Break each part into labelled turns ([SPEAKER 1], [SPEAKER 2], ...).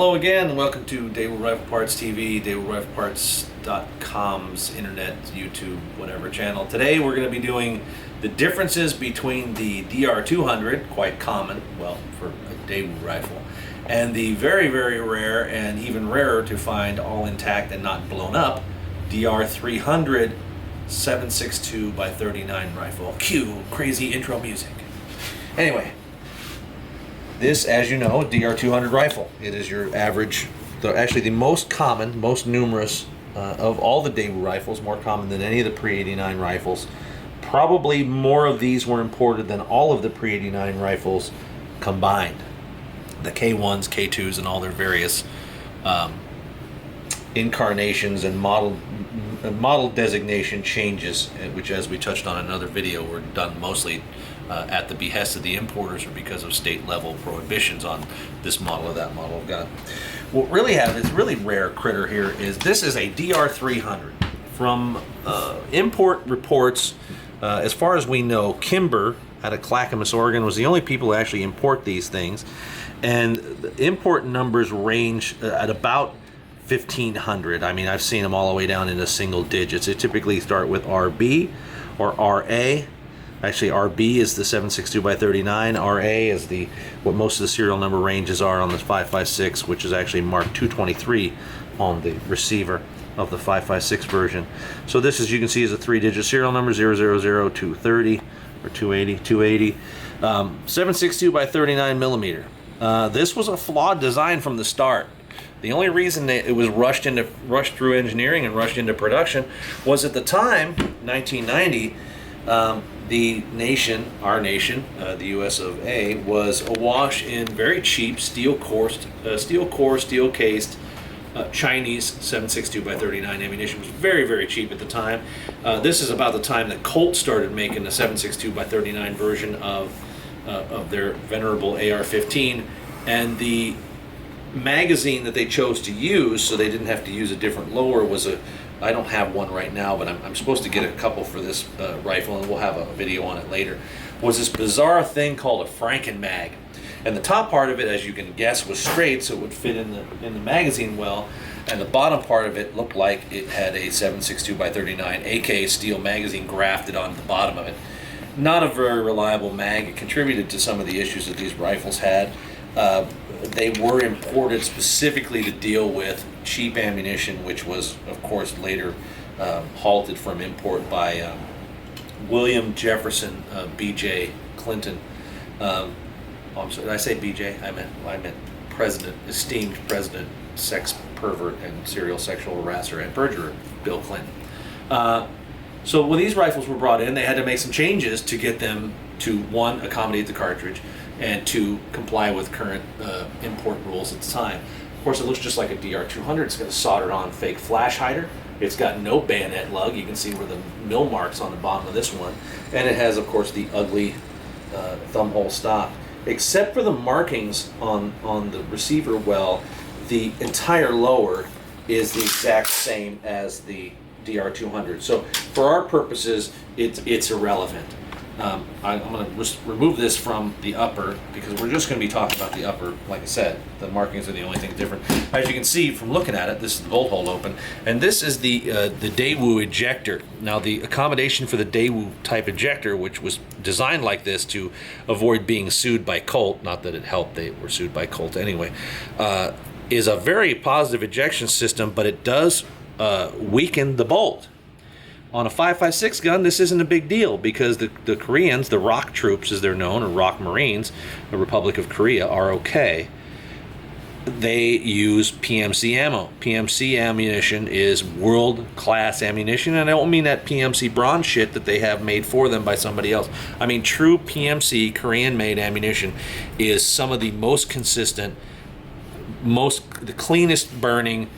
[SPEAKER 1] Hello again, and welcome to Daewoo Rifle Parts TV, DaewooRifleParts.com's internet, YouTube, whatever channel. Today we're going to be doing the differences between the DR200, quite common, well, for a Daewoo rifle, and the very, very rare and even rarer to find all intact and not blown up DR300 7.62x39 rifle. Cue crazy intro music. Anyway. This, as you know, DR200 rifle. It is your average, actually the most common, most numerous of all the Daewoo rifles, more common than any of the pre-89 rifles. Probably more of these were imported than all of the pre-89 rifles combined. The K1s, K2s, and all their various incarnations and model designation changes, which, as we touched on in another video, were done mostly at the behest of the importers or because of state level prohibitions on this model or that model of gun. What really happened is really rare critter here is this is a DR300. From import reports, as far as we know, Kimber out of Clackamas, Oregon was the only people who actually import these things, and the import numbers range at about 1,500. I mean, I've seen them all the way down into single digits. They typically start with RB or RA. Actually, RB is the 7.62x39. RA is what most of the serial number ranges are on the 5.56, which is actually marked 223 on the receiver of the 5.56 version. So this, as you can see, is a 3-digit serial number, 000-230 or 280. 7.62x39 millimeter. This was a flawed design from the start. The only reason that it was rushed through engineering and rushed into production was at the time, 1990. The nation, our nation, the U.S. of A, was awash in very cheap steel cased Chinese 7.62x39 ammunition. It was very, very cheap at the time. This is about the time that Colt started making the 7.62x39 version of their venerable AR-15, and the magazine that they chose to use, so they didn't have to use a different lower, was I don't have one right now, but I'm supposed to get a couple for this rifle, and we'll have a video on it later, was this bizarre thing called a Franken-Mag. And the top part of it, as you can guess, was straight, so it would fit in the magazine well, and the bottom part of it looked like it had a 7.62x39 AK steel magazine grafted onto the bottom of it. Not a very reliable mag. It contributed to some of the issues that these rifles had. They were imported specifically to deal with cheap ammunition, which was, of course, later halted from import by William Jefferson B.J. Clinton. I'm sorry, did I say B.J.? I meant President, esteemed President, sex pervert and serial sexual harasser and perjurer, Bill Clinton. So when these rifles were brought in, they had to make some changes to get them to, one, accommodate the cartridge, and to comply with current import rules at the time. Of course, it looks just like a DR200. It's got a soldered on fake flash hider. It's got no bayonet lug. You can see where the mill marks on the bottom of this one. And it has, of course, the ugly thumb hole stock. Except for the markings on the receiver well, the entire lower is the exact same as the DR200. So for our purposes, it's irrelevant. I'm going to remove this from the upper because we're just going to be talking about the upper. Like I said, the markings are the only thing different. As you can see from looking at it, this is the bolt hole open, and this is the Daewoo ejector. Now, the accommodation for the Daewoo type ejector, which was designed like this to avoid being sued by Colt, not that it helped, they were sued by Colt anyway, is a very positive ejection system, but it does weaken the bolt. On a 5.56 gun, this isn't a big deal because the Koreans, the ROK troops as they're known, or ROK Marines, the Republic of Korea, ROK, they use PMC ammo. PMC ammunition is world-class ammunition, and I don't mean that PMC bronze shit that they have made for them by somebody else. I mean true PMC, Korean-made ammunition is some of the most consistent, the cleanest burning,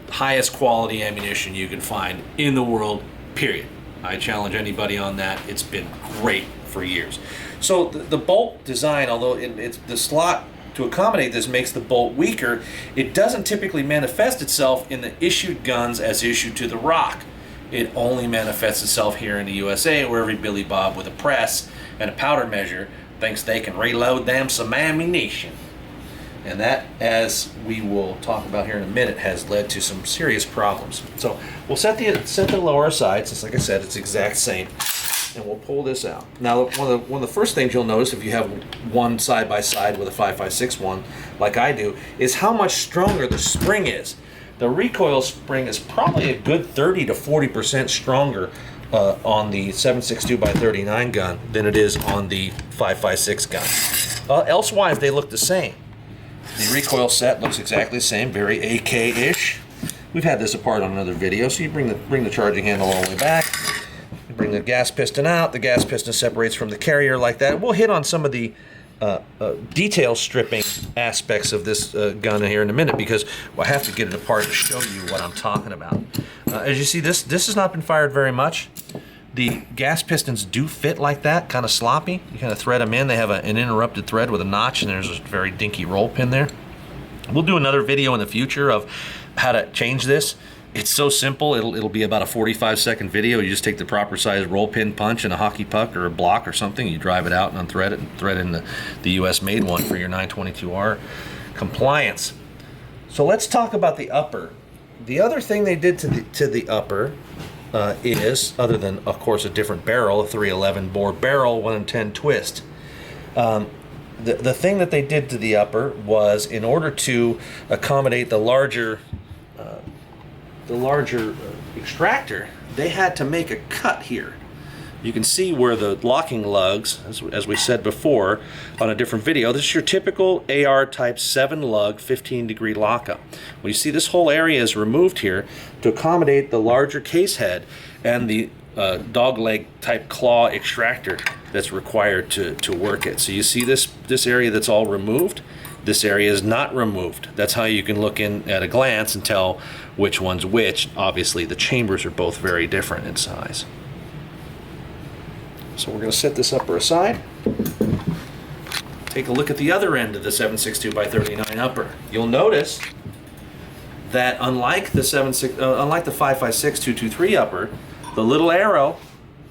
[SPEAKER 1] highest quality ammunition you can find in the world. Period. I challenge anybody on that. It's been great for years. So the bolt design, although it's the slot to accommodate this makes the bolt weaker, it doesn't typically manifest itself in the issued guns as issued to the ROK. It only manifests itself here in the USA, where every Billy Bob with a press and a powder measure thinks they can reload them some ammunition. And that, as we will talk about here in a minute, has led to some serious problems. So we'll set the lower aside, since like I said, it's exact same. And we'll pull this out. Now, one of the first things you'll notice if you have one side by side with a 5.56 one, like I do, is how much stronger the spring is. The recoil spring is probably a good 30 to 40% stronger on the 7.62 by 39 gun than it is on the 5.56 gun. Elsewise, they look the same. The recoil set looks exactly the same, very AK-ish. We've had this apart on another video, so you bring the charging handle all the way back. Bring the gas piston out. The gas piston separates from the carrier like that. We'll hit on some of the detail stripping aspects of this gun here in a minute, because I have to get it apart to show you what I'm talking about. As you see, this has not been fired very much. The gas pistons do fit like that, kind of sloppy. You kind of thread them in. They have an interrupted thread with a notch, and there's a very dinky roll pin there. We'll do another video in the future of how to change this. It's so simple, it'll be about a 45-second video. You just take the proper size roll pin punch and a hockey puck or a block or something, you drive it out and unthread it and thread in the US made one for your 922R compliance. So let's talk about the upper. The other thing they did to the upper is, other than of course a different barrel, a 311 bore barrel, 1 in 10 twist. The thing that they did to the upper was, in order to accommodate the larger extractor, they had to make a cut here. You can see where the locking lugs, as we said before on a different video, this is your typical AR type 7 lug 15-degree lockup. Well, you see this whole area is removed here to accommodate the larger case head and the dog leg type claw extractor that's required to work it. So you see this area that's all removed. This area is not removed. That's how you can look in at a glance and tell which one's which. Obviously, the chambers are both very different in size. So we're going to set this upper aside. Take a look at the other end of the 7.62 by 39 upper. You'll notice that unlike the 5.56 223 upper, the little arrow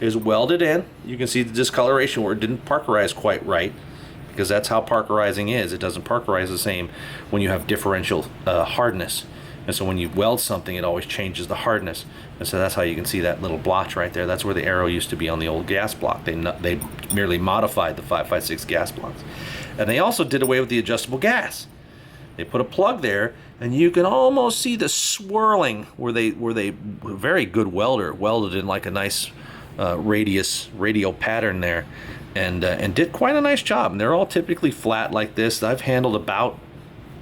[SPEAKER 1] is welded in. You can see the discoloration where it didn't parkerize quite right, because that's how parkerizing is. It doesn't parkerize the same when you have differential hardness. And so when you weld something, it always changes the hardness. And so that's how you can see that little blotch right there. That's where the arrow used to be on the old gas block. They merely modified the 5.56 gas blocks. And they also did away with the adjustable gas. They put a plug there, and you can almost see the swirling where they very good welder welded in like a nice radial pattern there, and did quite a nice job. And they're all typically flat like this. I've handled about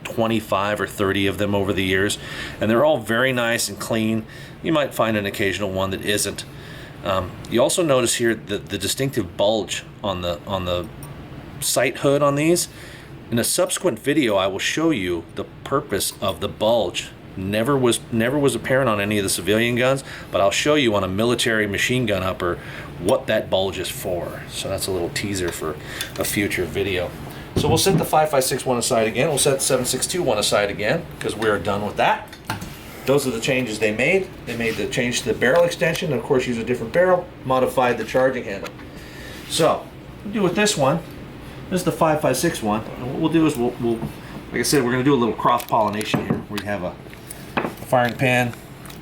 [SPEAKER 1] 25 or 30 of them over the years, and they're all very nice and clean. You might find an occasional one that isn't. You also notice here the distinctive bulge on the sight hood on these. In a subsequent video, I will show you the purpose of the bulge. Never was apparent on any of the civilian guns, but I'll show you on a military machine gun upper what that bulge is for. So that's a little teaser for a future video. So we'll set the 5.56 one aside again. We'll set the 7.62 one aside again, because we're done with that. Those are the changes they made. They made the change to the barrel extension, and of course use a different barrel, modified the charging handle. So, we'll do with this one. This is the 5.56 one. And what we'll do is we'll like I said, we're going to do a little cross-pollination here. We have a firing pan.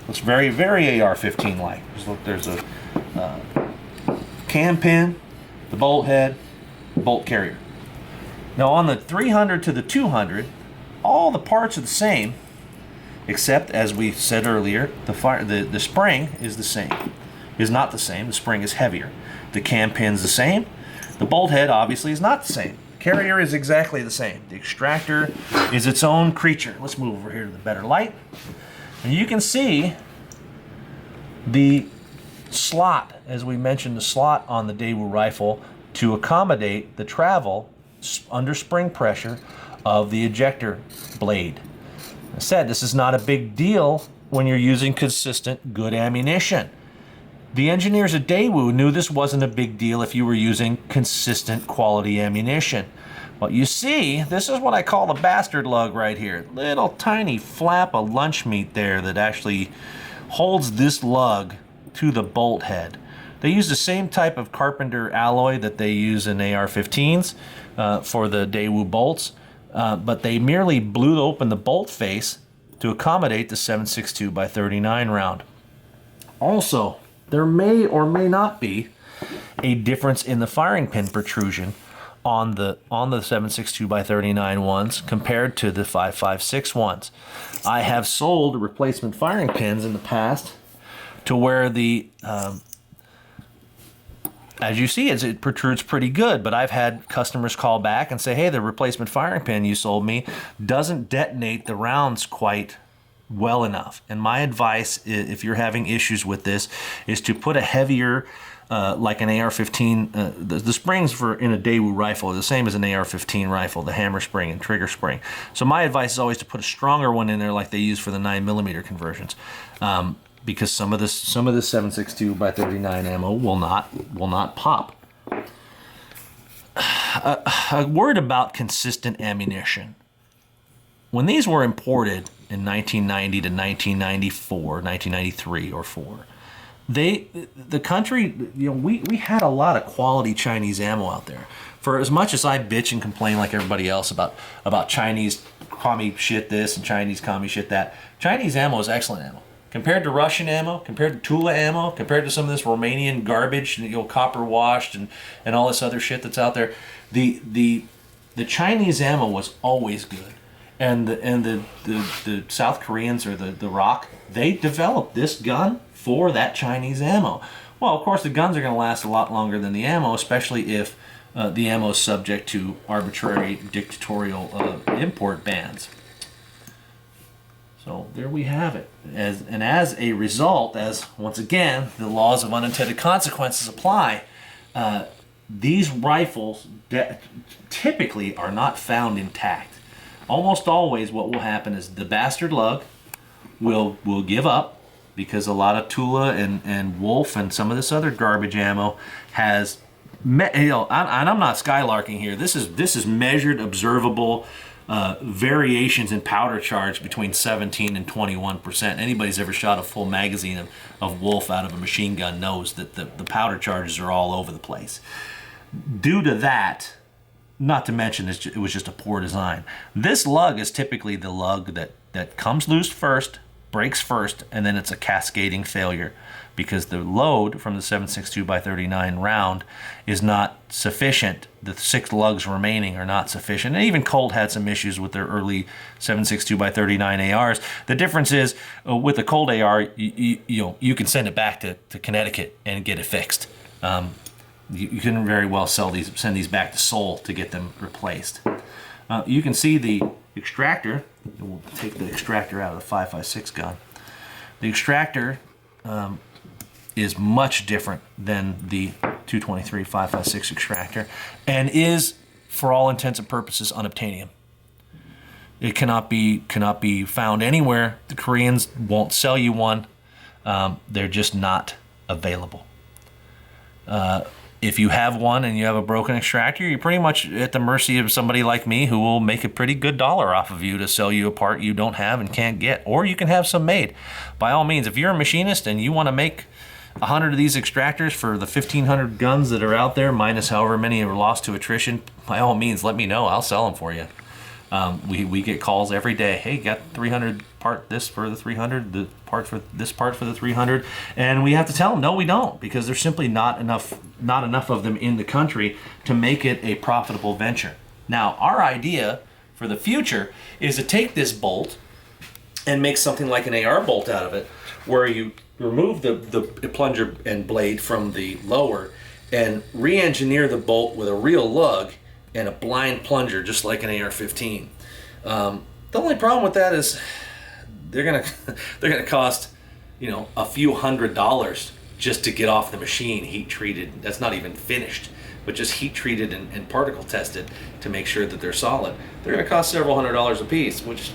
[SPEAKER 1] Looks very, very AR-15 like. Look, there's a cam pin, the bolt head, bolt carrier. Now on the 300 to the 200, all the parts are the same, except, as we said earlier, the spring is the same. Is not the same. The spring is heavier. The cam pin's the same. The bolt head obviously is not the same. Carrier is exactly the same. The extractor is its own creature. Let's move over here to the better light. And you can see the slot, as we mentioned, the slot on the Daewoo rifle to accommodate the travel under spring pressure of the ejector blade. I said this is not a big deal when you're using consistent, good ammunition. The engineers at Daewoo knew this wasn't a big deal if you were using consistent quality ammunition. But you see, this is what I call the bastard lug right here. Little tiny flap of lunch meat there that actually holds this lug to the bolt head. They use the same type of Carpenter alloy that they use in AR-15s for the Daewoo bolts. but they merely blew open the bolt face to accommodate the 7.62 by 39 round. Also, there may or may not be a difference in the firing pin protrusion on the 7.62 by 39 ones compared to the 5.56 ones. I have sold replacement firing pins in the past to where the as you see, it protrudes pretty good, but I've had customers call back and say, hey, the replacement firing pin you sold me doesn't detonate the rounds quite well enough. And my advice, if you're having issues with this, is to put a heavier, like an AR-15, the springs in a Daewoo rifle are the same as an AR-15 rifle, the hammer spring and trigger spring. So my advice is always to put a stronger one in there like they use for the 9mm conversions. Because some of this 7.62 by 39 ammo will not pop. A word about consistent ammunition. When these were imported in 1990 to 1994, 1993 or 4, the country, we had a lot of quality Chinese ammo out there. For as much as I bitch and complain like everybody else about Chinese commie shit this and Chinese commie shit that, Chinese ammo is excellent ammo. Compared to Russian ammo, compared to Tula ammo, compared to some of this Romanian garbage, copper washed and all this other shit that's out there, the Chinese ammo was always good. And the South Koreans or the ROC, they developed this gun for that Chinese ammo. Well, of course, the guns are going to last a lot longer than the ammo, especially if the ammo is subject to arbitrary dictatorial import bans. So there we have it. As a result, as once again the laws of unintended consequences apply, these rifles typically are not found intact. Almost always what will happen is the bastard lug will give up, because a lot of Tula and Wolf and some of this other garbage ammo has, and I'm not skylarking here, this is measured, observable variations in powder charge between 17 and 21%. Anybody's ever shot a full magazine of Wolf out of a machine gun knows that the powder charges are all over the place. Due to that, not to mention it was just a poor design. This lug is typically the lug that comes loose first, breaks first, and then it's a cascading failure, because the load from the 7.62 by 39 round is not sufficient. The 6 lugs remaining are not sufficient. And even Colt had some issues with their early 7.62 by 39 ARs. The difference is with the Colt AR, you can send it back to Connecticut and get it fixed. You can very well send these back to Seoul to get them replaced. You can see the extractor. We'll take the extractor out of the 5.56 gun. The extractor is much different than the 223 5.56 extractor, and is, for all intents and purposes, unobtainium. It cannot be found anywhere. The Koreans won't sell you one. They're just not available. If you have one and you have a broken extractor, you're pretty much at the mercy of somebody like me who will make a pretty good dollar off of you to sell you a part you don't have and can't get. Or you can have some made. By all means, if you're a machinist and you want to make 100 of these extractors for the 1,500 guns that are out there, minus however many are lost to attrition, by all means, let me know. I'll sell them for you. We get calls every day. Hey, got 300 part this for the 300, the part for this part for the 300, and we have to tell them no, we don't, because there's simply not enough of them in the country to make it a profitable venture. Now, our idea for the future is to take this bolt and make something like an AR bolt out of it, where you remove the plunger and blade from the lower and re-engineer the bolt with a real lug and a blind plunger, just like an AR-15. The only problem with that is they're gonna cost, a few $100s just to get off the machine, heat treated. That's not even finished, but just heat treated and particle tested to make sure that they're solid. They're gonna cost several $100s a piece, which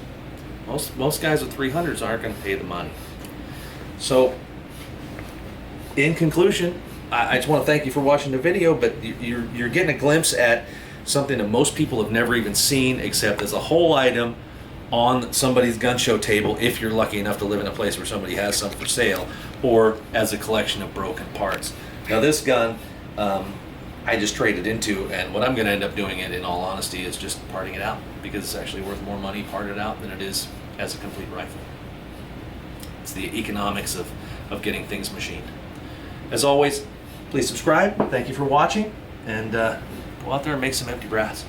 [SPEAKER 1] most guys with 300s aren't gonna pay the money. So, in conclusion, I just want to thank you for watching the video, but you're getting a glimpse at something that most people have never even seen, except as a whole item on somebody's gun show table, if you're lucky enough to live in a place where somebody has some for sale, or as a collection of broken parts. Now this gun, I just traded into, and what I'm going to end up doing it, in all honesty, is just parting it out, because it's actually worth more money parted out than it is as a complete rifle. It's the economics of getting things machined. As always, please subscribe. Thank you for watching, and go out there and make some empty brass.